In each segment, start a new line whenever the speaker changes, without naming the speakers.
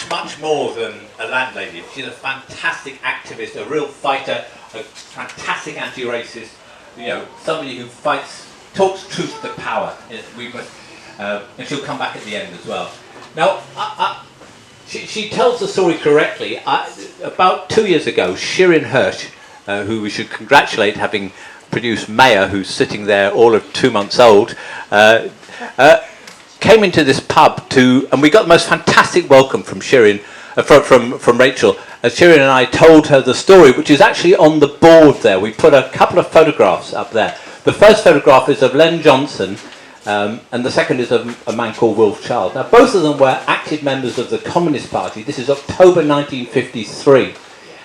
much more than a landlady. She's a fantastic activist, a real fighter, a fantastic anti-racist, you know, somebody who fights, talks truth to power. We must, and she'll come back at the end as well. Now, she tells the story correctly. About 2 years ago, Shirin Hirsch, who we should congratulate, having produced Mayor, who's sitting there all of 2 months old, came into this pub and we got the most fantastic welcome from Shirin, from Rachel. Shirin and I told her the story, which is actually on the board there. We put a couple of photographs up there. The first photograph is of Len Johnson, and the second is of a man called Wilf Charles. Now, both of them were active members of the Communist Party. This is October 1953,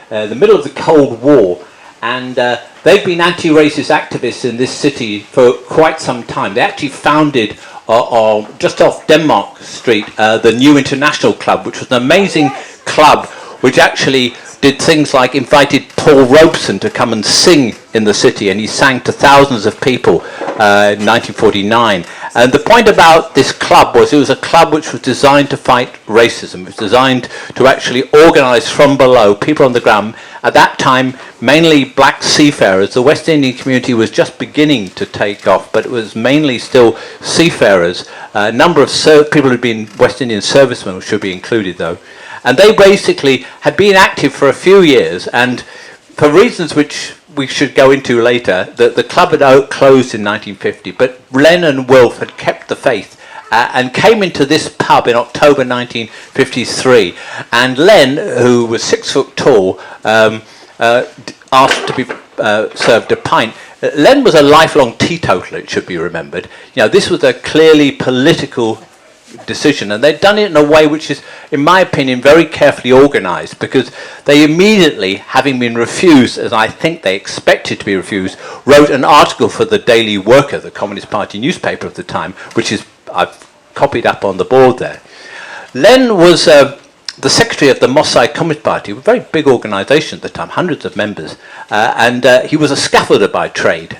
the middle of the Cold War, and they've been anti-racist activists in this city for quite some time. They actually founded, just off Denmark Street, the New International Club, which was an amazing club which actually did things like invited Paul Robeson to come and sing in the city, and he sang to thousands of people in 1949. And the point about this club was it was a club which was designed to fight racism. It was designed to actually organise from below, people on the ground. At that time, mainly black seafarers. The West Indian community was just beginning to take off, but it was mainly still seafarers. A number of people who'd been West Indian servicemen should be included, though. And they basically had been active for a few years, and for reasons which we should go into later, the club had closed in 1950, but Len and Wilf had kept the faith and came into this pub in October 1953. And Len, who was 6 foot tall, asked to be served a pint. Len was a lifelong teetotaler, it should be remembered. You know, this was a clearly political decision, and they'd done it in a way which is, in my opinion, very carefully organised, because they immediately, having been refused, as I think they expected to be refused, wrote an article for the Daily Worker, the Communist Party newspaper of the time, which is I've copied up on the board there. Len was the secretary of the Mossad Communist Party, a very big organisation at the time, hundreds of members, and he was a scaffolder by trade.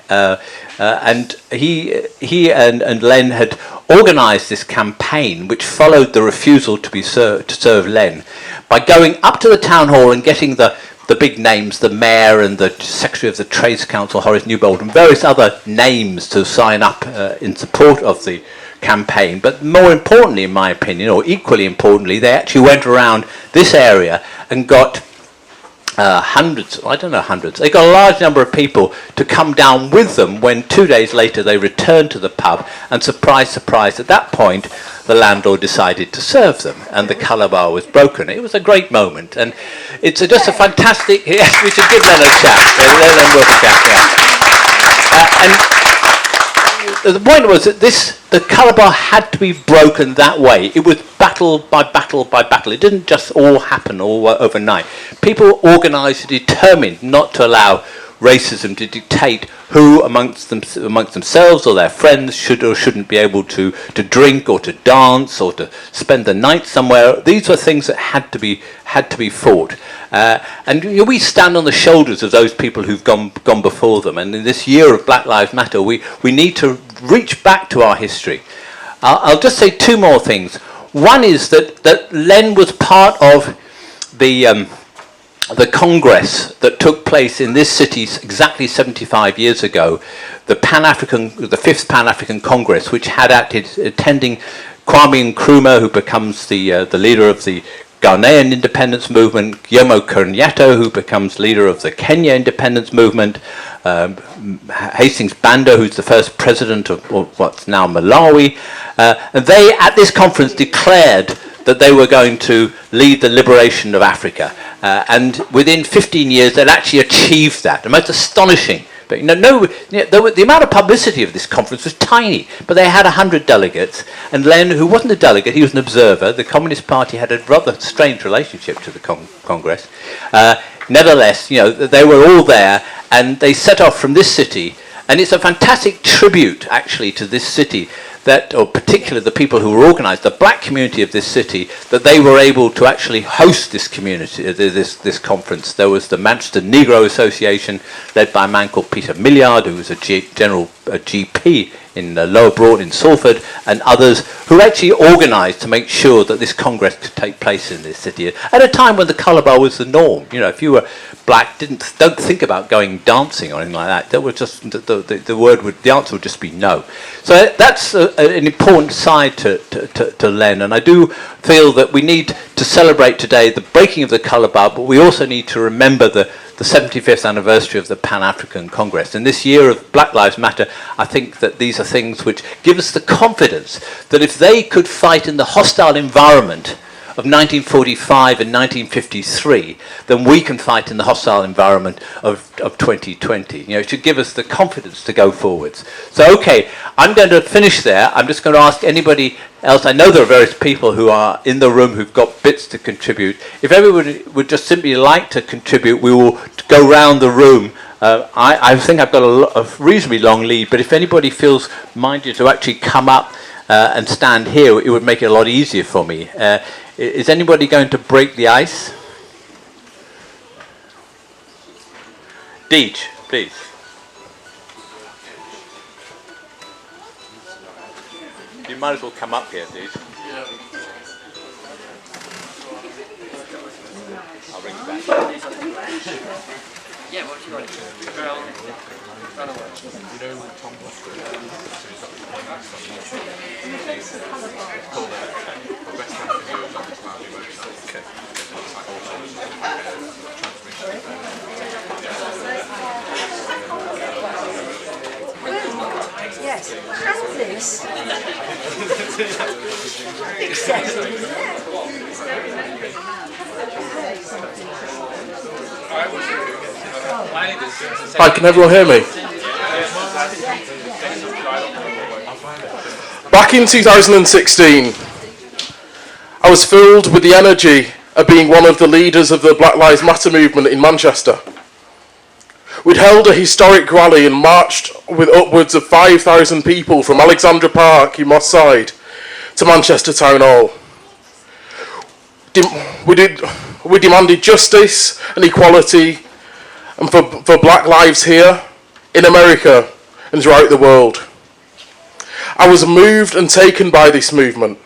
And he and Len had organised this campaign which followed the refusal to serve Len by going up to the town hall and getting the big names, the mayor and the secretary of the Trades Council, Horace Newbold, and various other names to sign up in support of the campaign. But more importantly, in my opinion, or equally importantly, they actually went around this area and got hundreds, they got a large number of people to come down with them when 2 days later they returned to the pub, and surprise, surprise, at that point the landlord decided to serve them and the colour bar was broken. It was a great moment, and it's just a fantastic, yes, we should give Len a chat, and the point was that the colour bar had to be broken that way. It was battle by battle by battle. It didn't just all happen all overnight. People organised, determined not to allow racism to dictate who amongst themselves or their friends should or shouldn't be able to drink or to dance or to spend the night somewhere. These were things that had to be fought. And we stand on the shoulders of those people who've gone before them. And in this year of Black Lives Matter, we need to reach back to our history. I'll just say two more things. One is that Len was part of the Congress that took place in this city exactly 75 years ago, the 5th Pan-African Congress, which had attending Kwame Nkrumah, who becomes the leader of the Ghanaian independence movement, Jomo Kenyatta, who becomes leader of the Kenya independence movement, Hastings Banda, who's the first president of what's now Malawi. And they, at this conference, declared that they were going to lead the liberation of Africa. And within 15 years, they'd actually achieved that. The most astonishing. But the amount of publicity of this conference was tiny, but they had 100 delegates. And Len, who wasn't a delegate, he was an observer. The Communist Party had a rather strange relationship to the Congress. Nevertheless, they were all there, and they set off from this city. And it's a fantastic tribute, actually, to this city, or particularly the people who were organised, the black community of this city, that they were able to actually host this community, this conference. There was the Manchester Negro Association, led by a man called Peter Milliard, who was a general a GP in Lower Broughton in Salford, and others who actually organised to make sure that this Congress could take place in this city at a time when the colour bar was the norm. You know, if you were black, don't think about going dancing or anything like that. That was just the answer would just be no. So that's an important side to Len, and I do feel that we need to celebrate today the breaking of the colour bar, but we also need to remember the 75th anniversary of the Pan-African Congress. And this year of Black Lives Matter, I think that these are things which give us the confidence that if they could fight in the hostile environment of 1945 and 1953, then we can fight in the hostile environment of 2020. You know, it should give us the confidence to go forwards. So, okay, I'm going to finish there. I'm just going to ask anybody else. I know there are various people who are in the room who've got bits to contribute. If everybody would just simply like to contribute, we will go round the room. I think I've got a reasonably long lead, but if anybody feels minded to actually come up and stand here, it would make it a lot easier for me. Is anybody going to break the ice? Deej, please. You might as well come up here, Deej. I'll bring you back.
Yeah, what do you want? Run away. You know Tom
Yes, and this. Excessive, isn't it?
Hi, can everyone hear me? Back in 2016, I was filled with the energy of being one of the leaders of the Black Lives Matter movement in Manchester. We'd held a historic rally and marched with upwards of 5,000 people from Alexandra Park in Moss Side to Manchester Town Hall. We demanded justice and equality and for black lives here, in America, and throughout the world. I was moved and taken by this movement.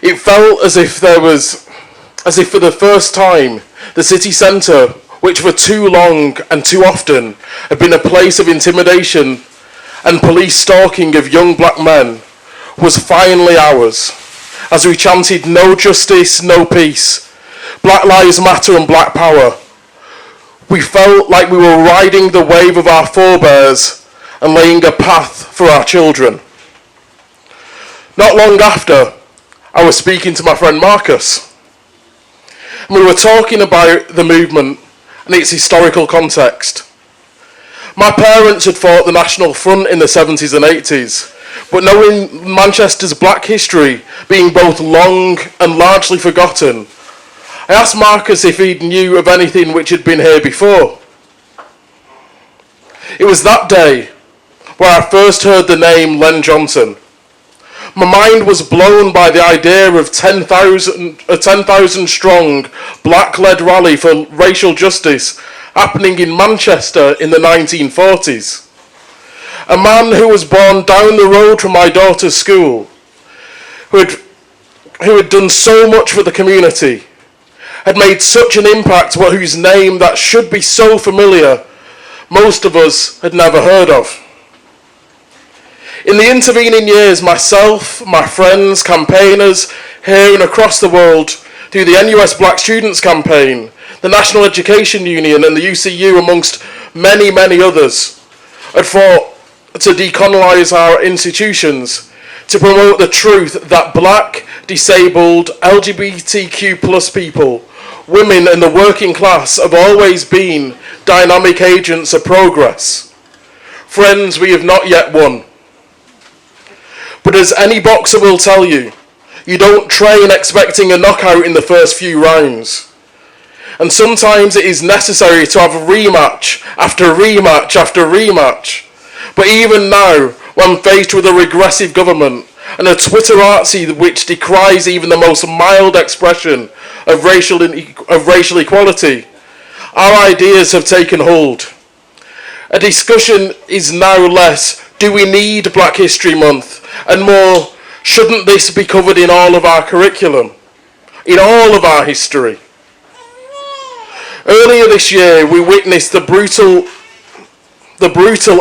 It felt as if for the first time, the city centre, which for too long and too often had been a place of intimidation and police stalking of young black men, was finally ours, as we chanted no justice, no peace, Black Lives Matter and Black Power. We felt like we were riding the wave of our forebears and laying a path for our children. Not long after, I was speaking to my friend Marcus, and we were talking about the movement and its historical context. My parents had fought the National Front in the 70s and 80s, but knowing Manchester's black history being both long and largely forgotten, I asked Marcus if he knew of anything which had been here before. It was that day where I first heard the name Len Johnson. My mind was blown by the idea of a 10,000 strong black-led rally for racial justice happening in Manchester in the 1940s. A man who was born down the road from my daughter's school, who had done so much for the community, had made such an impact, but whose name that should be so familiar, most of us had never heard of. In the intervening years, myself, my friends, campaigners here and across the world, through the NUS Black Students Campaign, the National Education Union and the UCU, amongst many, many others, had fought to decolonise our institutions, to promote the truth that black, disabled, LGBTQ plus people, women and the working class have always been dynamic agents of progress. Friends, we have not yet won. But as any boxer will tell you, you don't train expecting a knockout in the first few rounds. And sometimes it is necessary to have a rematch after rematch after rematch. But even now, when faced with a regressive government and a Twitterati which decries even the most mild expression of racial equality, our ideas have taken hold. A discussion is now less, do we need Black History Month? And more, shouldn't this be covered in all of our curriculum? In all of our history? Earlier this year, we witnessed the brutal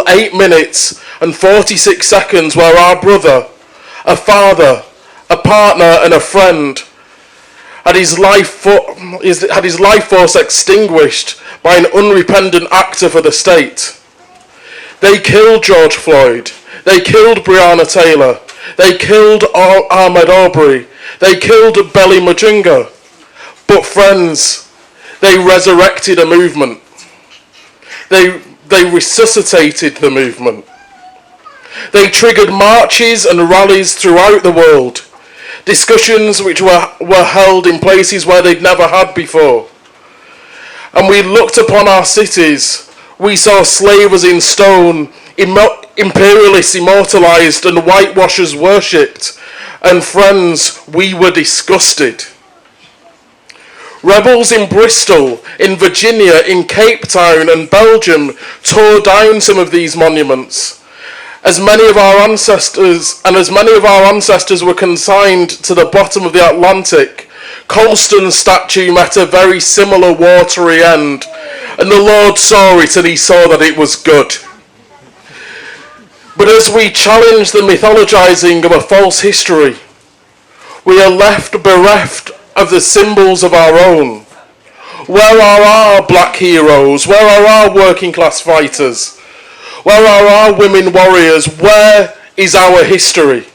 8 minutes and 46 seconds where our brother, a father, a partner and a friend had his life force extinguished by an unrepentant actor for the state. They killed George Floyd. They killed Breonna Taylor. They killed Ahmaud Arbery. They killed Belly Mujunga. But friends, they resurrected a movement. They resuscitated the movement. They triggered marches and rallies throughout the world. Discussions which were held in places where they'd never had before. And we looked upon our cities. We saw slavers in stone, imperialists immortalised and whitewashers worshipped. And friends, we were disgusted. Rebels in Bristol, in Virginia, in Cape Town and Belgium tore down some of these monuments. As many of our ancestors were consigned to the bottom of the Atlantic, Colston's statue met a very similar watery end, and the Lord saw it and he saw that it was good. But as we challenge the mythologizing of a false history, we are left bereft of the symbols of our own. Where are our black heroes? Where are our working class fighters? Where are our women warriors? Where is our history?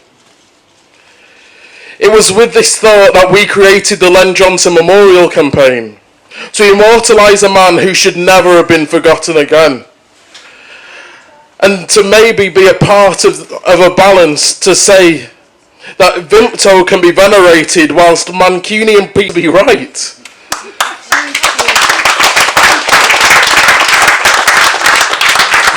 It was with this thought that we created the Len Johnson Memorial Campaign, to immortalise a man who should never have been forgotten again. And to maybe be a part of a balance to say that Vimto can be venerated whilst Mancunian people be right.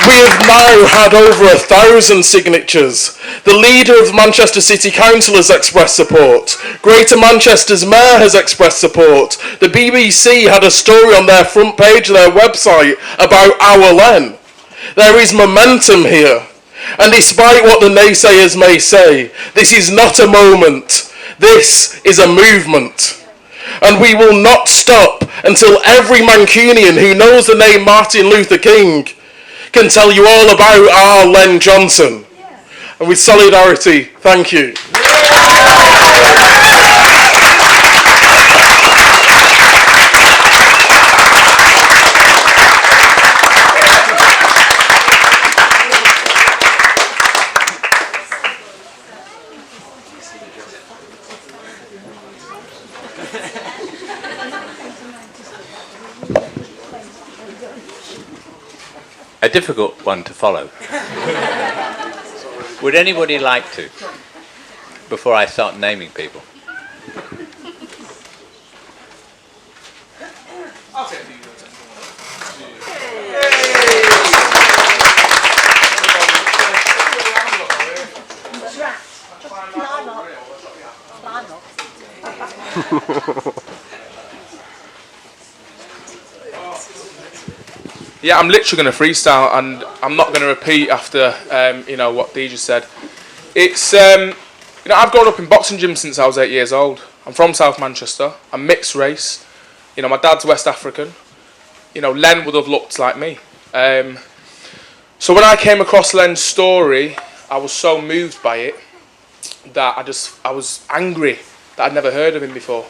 We have now had over 1,000 signatures. The leader of Manchester City Council has expressed support. Greater Manchester's mayor has expressed support. The BBC had a story on their front page of their website about our Len. There is momentum here. And despite what the naysayers may say, this is not a moment. This is a movement. And we will not stop until every Mancunian who knows the name Martin Luther King can tell you all about our Len Johnson. And with solidarity, thank you.
A difficult one to follow. Would anybody like to, before I start naming people?
I'll take you. Yeah, I'm literally going to freestyle, and I'm not going to repeat after what Dee just said. It's I've grown up in boxing gyms since I was 8 years old. I'm from South Manchester. I'm mixed race. My dad's West African. Len would have looked like me. So when I came across Len's story, I was so moved by it that I was angry that I'd never heard of him before.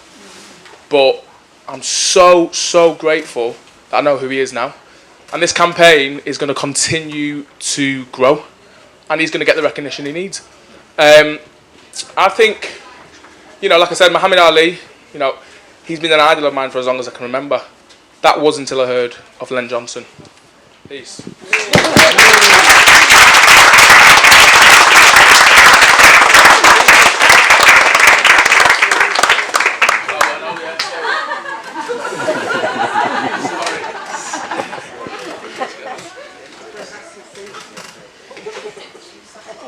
But I'm so grateful that I know who he is now. And this campaign is going to continue to grow, and he's going to get the recognition he needs. I think, like I said, Muhammad Ali, he's been an idol of mine for as long as I can remember. That was until I heard of Len Johnson. Peace.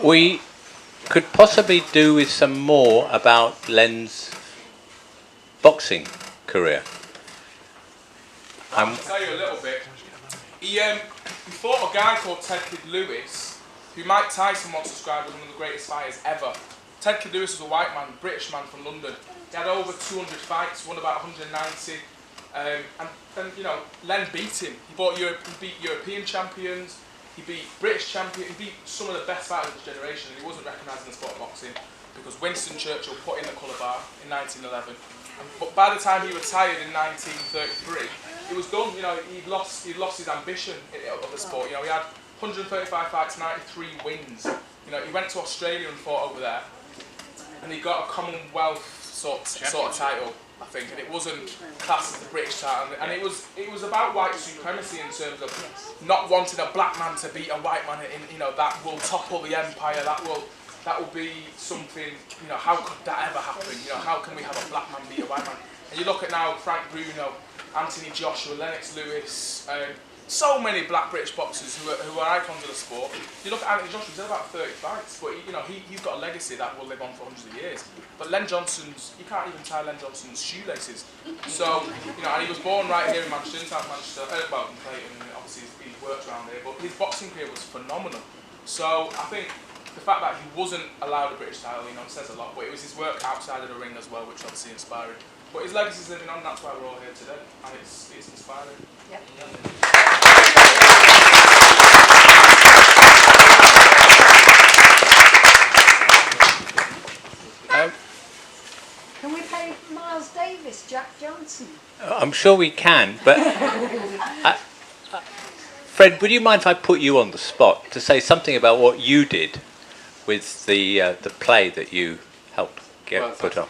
We could possibly do with some more about Len's boxing career.
I'll tell you a little bit. he fought a guy called Ted Kid Lewis, who Mike Tyson once described as one of the greatest fighters ever. Ted Kid Lewis was a white man, British man from London. He had over 200 fights, won about 190. And then, you know, Len beat him. He beat European champions, he beat British champions, he beat some of the best fighters of his generation, and he wasn't recognised in the sport of boxing because Winston Churchill put in the colour bar in 1911. But by the time he retired in 1933, it was done. You know, he'd lost his ambition of the sport. You know, he had 135 fights, 93 wins. You know, he went to Australia and fought over there, and he got a Commonwealth sort of title, I think, and it wasn't classed as the British title. And it was about white supremacy in terms of not wanting a black man to beat a white man. You know, that will topple the empire. That will be something. You know, how could that ever happen? You know, how can we have a black man beat a white man? And you look at now Frank Bruno, Anthony Joshua, Lennox Lewis, so many black British boxers who are icons of the sport. You look at Anthony Joshua, he's had about 30 fights, but he's got a legacy that will live on for hundreds of years. But Len Johnson's, you can't even tie Len Johnson's shoelaces. So, you know, and he was born right here in Manchester, in South Manchester, well, in Clayton, and obviously he worked around here, but his boxing career was phenomenal. So, I think the fact that he wasn't allowed a British title, you know, says a lot, but it was his work outside of the ring as well, which obviously inspiring. But his legacy's living on, that's why we're all here today, and it's inspiring.
Yep. Can we pay Miles Davis, Jack Johnson?
I'm sure we can, but Fred, would you mind if I put you on the spot to say something about what you did with the play that you helped get put on?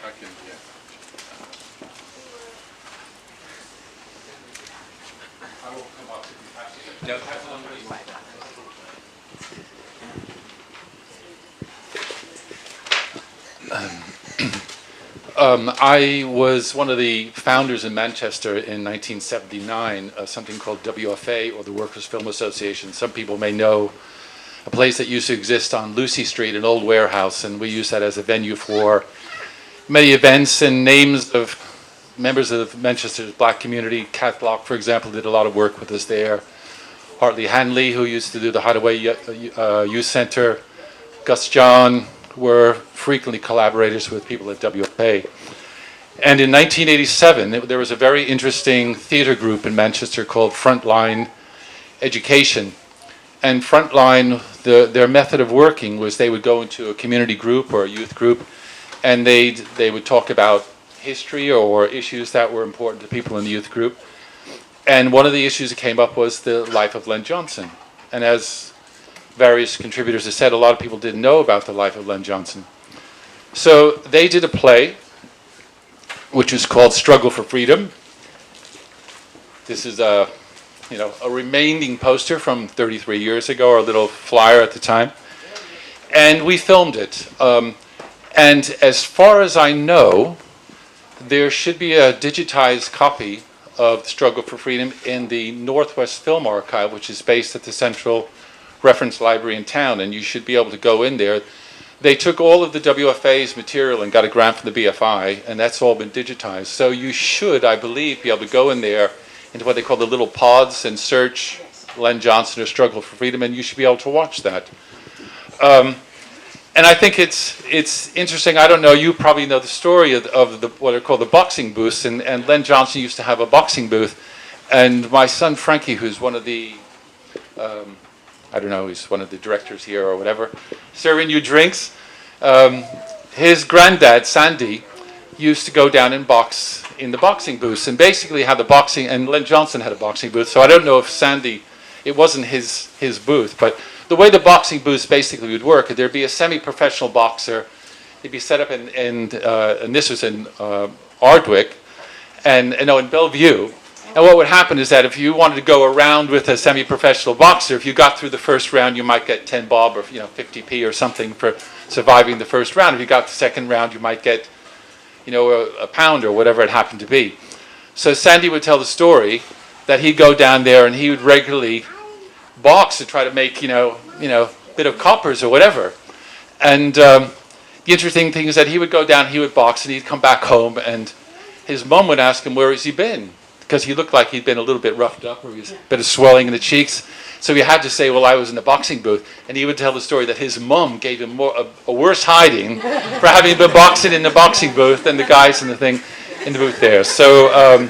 I was one of the founders in Manchester in 1979 of something called WFA, or the Workers' Film Association. Some people may know a place that used to exist on Lucy Street, an old warehouse, and we used that as a venue for many events and names of members of Manchester's black community. Kat Block, for example, did a lot of work with us there. Hartley Hanley, who used to do the Hideaway Youth Center, Gus John, were frequently collaborators with people at WFA. And in 1987, there was a very interesting theatre group in Manchester called Frontline Education. And Frontline, their method of working was they would go into a community group or a youth group, and they would talk about history or issues that were important to people in the youth group. And one of the issues that came up was the life of Len Johnson. And as various contributors have said, a lot of people didn't know about the life of Len Johnson. So they did a play, which was called Struggle for Freedom. This is a remaining poster from 33 years ago, or a little flyer at the time. And we filmed it. And as far as I know, there should be a digitized copy of Struggle for Freedom in the Northwest Film Archive, which is based at the Central Reference Library in town, and you should be able to go in there. They took all of the WFA's material and got a grant from the BFI, and that's all been digitized. So you should, I believe, be able to go in there into what they call the little pods and search Len Johnson or Struggle for Freedom, and you should be able to watch that. And I think it's interesting. I don't know, you probably know the story of what are called the boxing booths, and Len Johnson used to have a boxing booth, and my son Frankie, who's one of the I don't know, he's one of the directors here or whatever, serving you drinks. His granddad, Sandy, used to go down and box in the boxing booths, and basically how the boxing, and Len Johnson had a boxing booth, so I don't know if Sandy, it wasn't his booth, but the way the boxing booths basically would work, there'd be a semi-professional boxer, he'd be set up and this was in Ardwick, and in Bellevue. And what would happen is that if you wanted to go around with a semi-professional boxer, if you got through the first round, you might get 10 bob or 50p or something for surviving the first round. If you got the second round, you might get a pound or whatever it happened to be. So Sandy would tell the story that he'd go down there and he would regularly box to try to make a bit of coppers or whatever. And the interesting thing is that he would go down, he would box, and he'd come back home, and his mum would ask him where has he been, because he looked like he'd been a little bit roughed up, or he was a bit of swelling in the cheeks. So he had to say, well, I was in the boxing booth. And he would tell the story that his mum gave him a worse hiding for having been boxing in the boxing booth than the guys in the booth there. So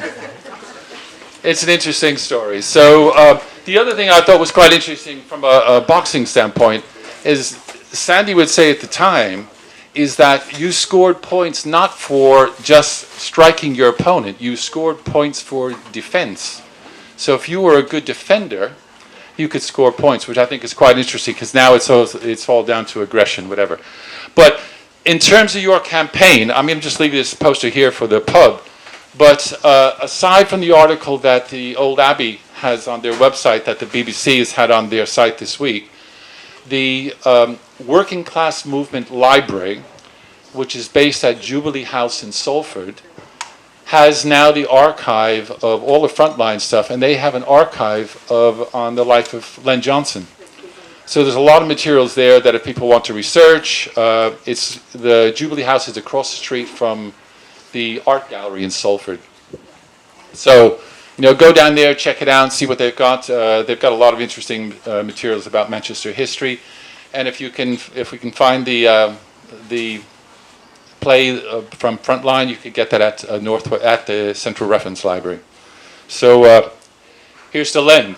it's an interesting story. So the other thing I thought was quite interesting from a boxing standpoint is Sandy would say at the time is that you scored points not for just striking your opponent. You scored points for defense. So if you were a good defender, you could score points, which I think is quite interesting because now it's all down to aggression, whatever. But in terms of your campaign, I'm going to just leave this poster here for the pub. But aside from the article that the Old Abbey has on their website that the BBC has had on their site this week, the Working Class Movement Library, which is based at Jubilee House in Salford, has now the archive of all the frontline stuff, and they have an archive on the life of Len Johnson. So there's a lot of materials there that if people want to research, the Jubilee House is across the street from the art gallery in Salford. So, go down there, check it out, see what they've got. They've got a lot of interesting materials about Manchester history, and if we can find the play from Frontline, you could get that at the Central Reference Library. So here's to Len.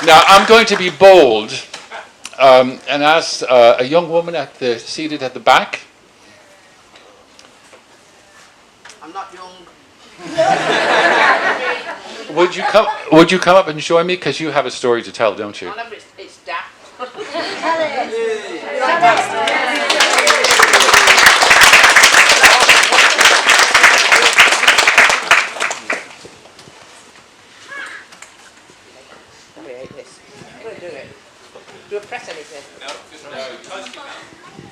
Now I'm going to be bold and ask a young woman seated at the back.
I'm not young.
Would you come up and join me? Because you have a story to tell, don't you?
Whenever it's daft. Do I press anything?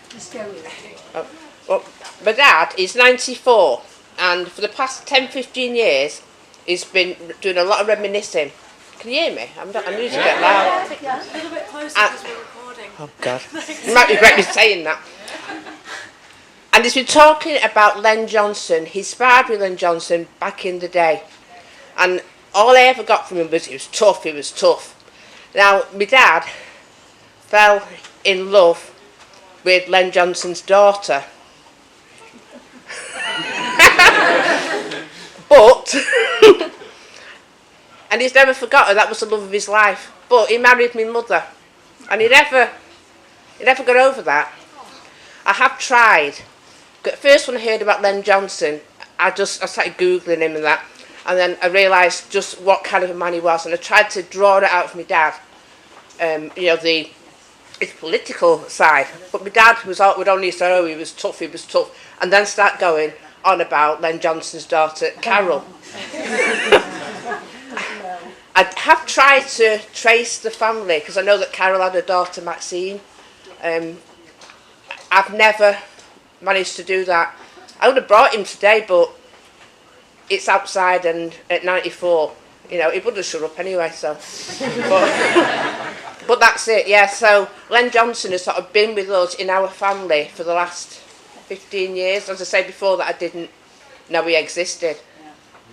Just go with it.
Well, my dad is 94, and for the past 10-15 years, he's been doing a lot of reminiscing. Can you hear me? I'm need to get loud.
A little bit closer because we're recording.
Oh God, you might regret me saying that. And he's been talking about Len Johnson. He sparred with Len Johnson back in the day, and all I ever got from him was he was tough. He was tough. Now, my dad fell in love with Len Johnson's daughter. But, and he's never forgotten that was the love of his life. But he married my mother, and he never got over that. I have tried. First when I heard about Len Johnson, I started Googling him and that, and then I realised just what kind of a man he was, and I tried to draw it out of my dad. His political side, but my dad would only say, oh, he was tough, and then start going on about Len Johnson's daughter, Carol. I have tried to trace the family, because I know that Carol had a daughter, Maxine. I've never managed to do that. I would have brought him today, but it's outside, and at 94, he would have shut up anyway, so. But that's it, yeah. So Len Johnson has sort of been with us in our family for the last 15 years. As I said before, that I didn't know he existed.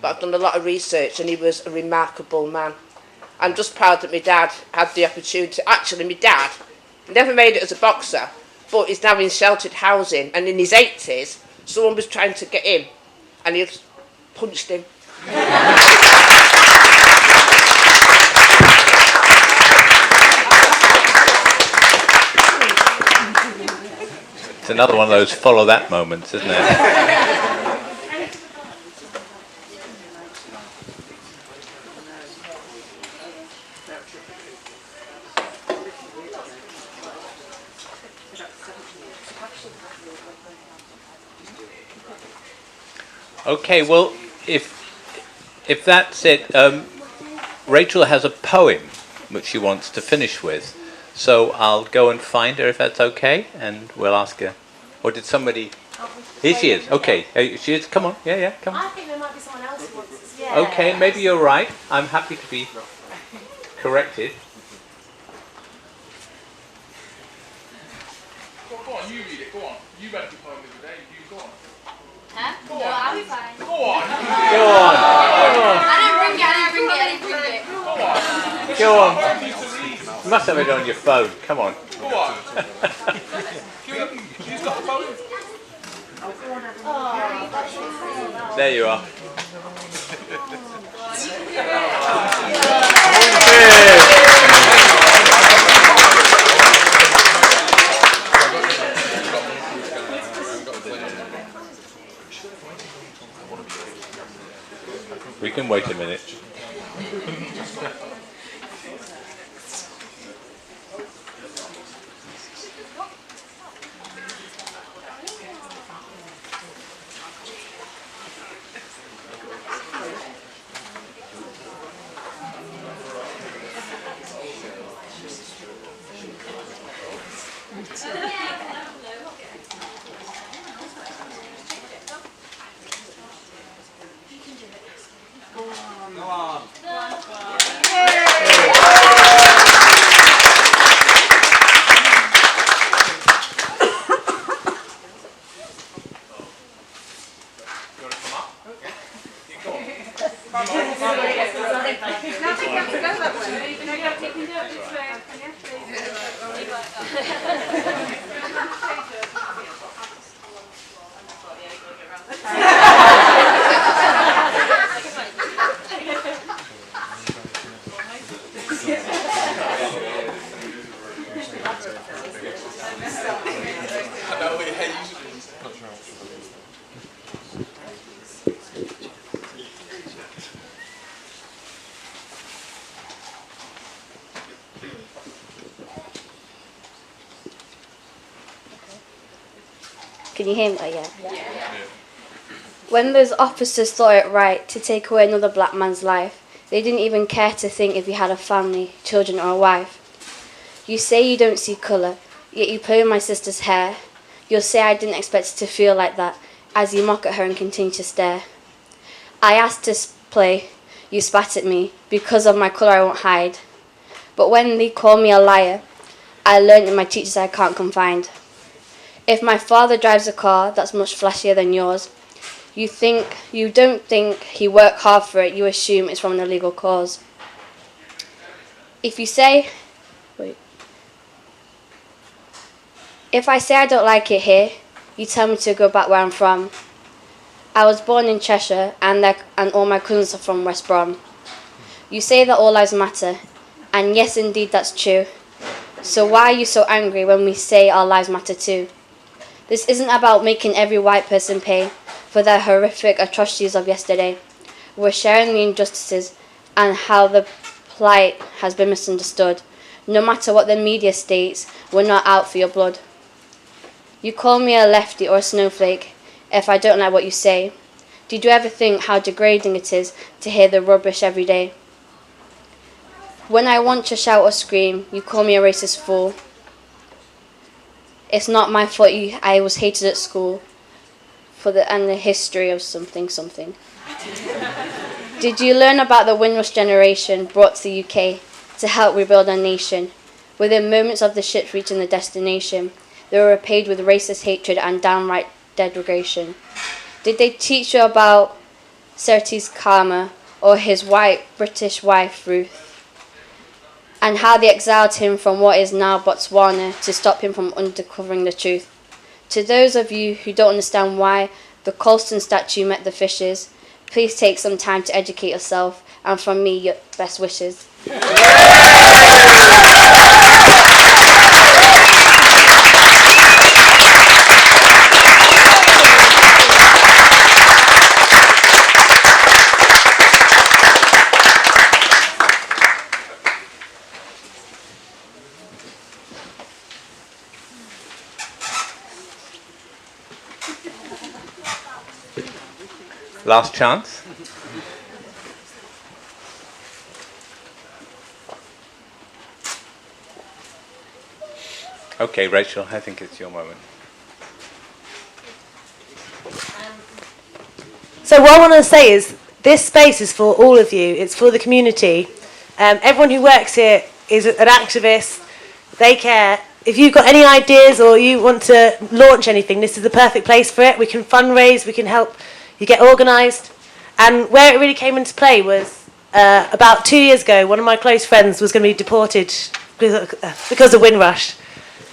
But I've done a lot of research, and he was a remarkable man. I'm just proud that my dad had the opportunity. Actually, my dad never made it as a boxer, but he's now in sheltered housing, and in his 80s, someone was trying to get him, and he punched him.
It's another one of those follow that moments, isn't it? Okay, well, if that's it, Rachel has a poem which she wants to finish with. So I'll go and find her if that's okay, and we'll ask her. Or did somebody? Here she is. Okay, she is. Come on. Yeah, come on.
I think there might be someone else who wants to.
Yeah. Okay, maybe you're right. I'm happy to be corrected.
Go on, you read it. Go on. You You better be playing with the day. You go on.
Huh? No, I'll be fine.
Go on.
Go on.
I didn't bring it.
Go on.
Go on. You must have it on your phone. Come on.
Go on. She's got the phone.
There you are. We can wait a minute.
Can you hear me? Oh, yeah. When those officers thought it right to take away another black man's life, they didn't even care to think if he had a family, children or a wife. You say you don't see colour, yet you play with my sister's hair. You'll say I didn't expect it to feel like that, as you mock at her and continue to stare. I asked to play, you spat at me, because of my colour I won't hide. But when they call me a liar, I learned in my teachers I can't confide. If my father drives a car that's much flashier than yours, you don't think he worked hard for it, you assume it's from an illegal cause. If I say I don't like it here, you tell me to go back where I'm from. I was born in Cheshire and all my cousins are from West Brom. You say that all lives matter, and yes indeed that's true. So why are you so angry when we say our lives matter too? This isn't about making every white person pay for their horrific atrocities of yesterday. We're sharing the injustices and how the plight has been misunderstood. No matter what the media states, we're not out for your blood. You call me a lefty or a snowflake if I don't like what you say. Did you ever think how degrading it is to hear the rubbish every day? When I want to shout or scream, you call me a racist fool. It's not my fault I was hated at school and the history of something. Did you learn about the Windrush generation brought to the UK to help rebuild our nation? Within moments of the ships reaching the destination, they were repaid with racist hatred and downright degradation. Did they teach you about Surtees Karma or his white British wife Ruth? And how they exiled him from what is now Botswana to stop him from uncovering the truth. To those of you who don't understand why the Colston statue met the fishes, please take some time to educate yourself, and from me, your best wishes.
Last chance. Okay, Rachel, I think it's your moment.
So what I want to say is this space is for all of you. It's for the community. Everyone who works here is an activist. They care, if you've got any ideas or you want to launch anything, this is the perfect place for it. We can fundraise, we can help you get organised. And where it really came into play was about 2 years ago, one of my close friends was going to be deported because of Windrush.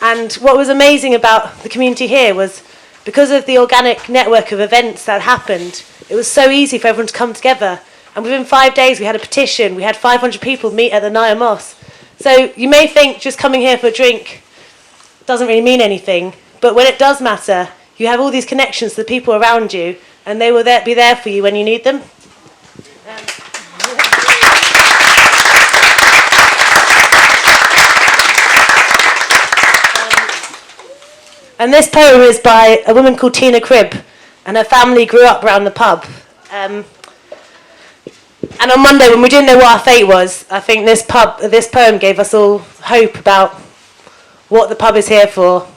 And what was amazing about the community here was because of the organic network of events that happened, it was so easy for everyone to come together. And within 5 days, we had a petition. We had 500 people meet at the Naya Mosque. So you may think just coming here for a drink doesn't really mean anything. But when it does matter, you have all these connections to the people around you, and they will be there for you when you need them. And this poem is by a woman called Tina Cribb, and her family grew up around the pub. And on Monday, when we didn't know what our fate was, I think this poem gave us all hope about what the pub is here for.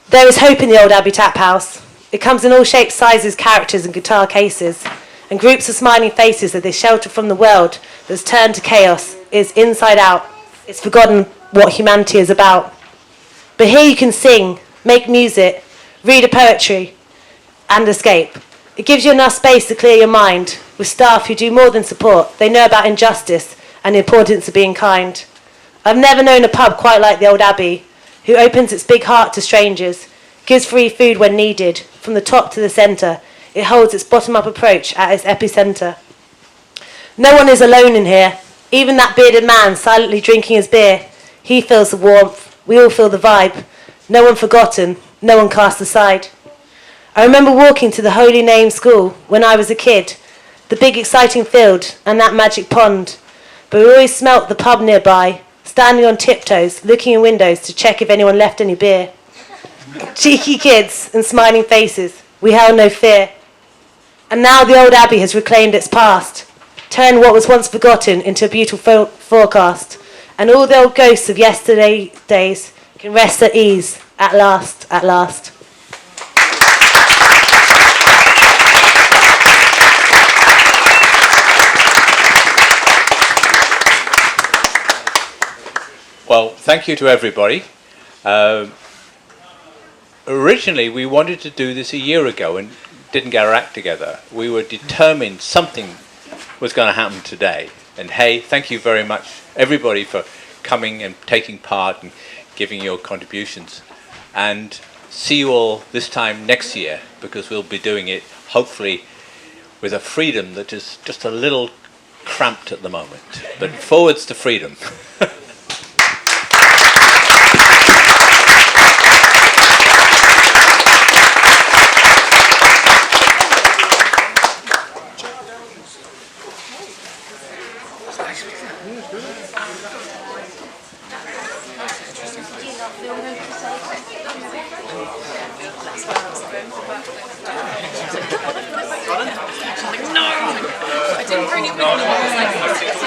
There is hope in the old Abbey Tap House. It comes in all shapes, sizes, characters, and guitar cases, and groups of smiling faces as they shelter from the world that's turned to chaos, is inside out. It's forgotten what humanity is about. But here you can sing, make music, read a poetry, and escape. It gives you enough space to clear your mind, with staff who do more than support. They know about injustice and the importance of being kind. I've never known a pub quite like the old Abbey, who opens its big heart to strangers, gives free food when needed, from the top to the centre. It holds its bottom-up approach at its epicentre. No one is alone in here. Even that bearded man silently drinking his beer, he feels the warmth. We all feel the vibe. No one forgotten, no one cast aside. I remember walking to the Holy Name School when I was a kid, the big exciting field and that magic pond. But we always smelt the pub nearby, standing on tiptoes, looking in windows to check if anyone left any beer. Cheeky kids and smiling faces, we held no fear. And now the old Abbey has reclaimed its past, turned what was once forgotten into a beautiful forecast. And all the old ghosts of yesterday days can rest at ease, at last, at last.
Well, thank you to everybody. Originally, we wanted to do this a year ago and didn't get our act together. We were determined something was going to happen today. And hey, thank you very much, everybody, for coming and taking part and giving your contributions. And see you all this time next year, because we'll be doing it, hopefully, with a freedom that is just a little cramped at the moment. But forwards to freedom.
I didn't bring it with me.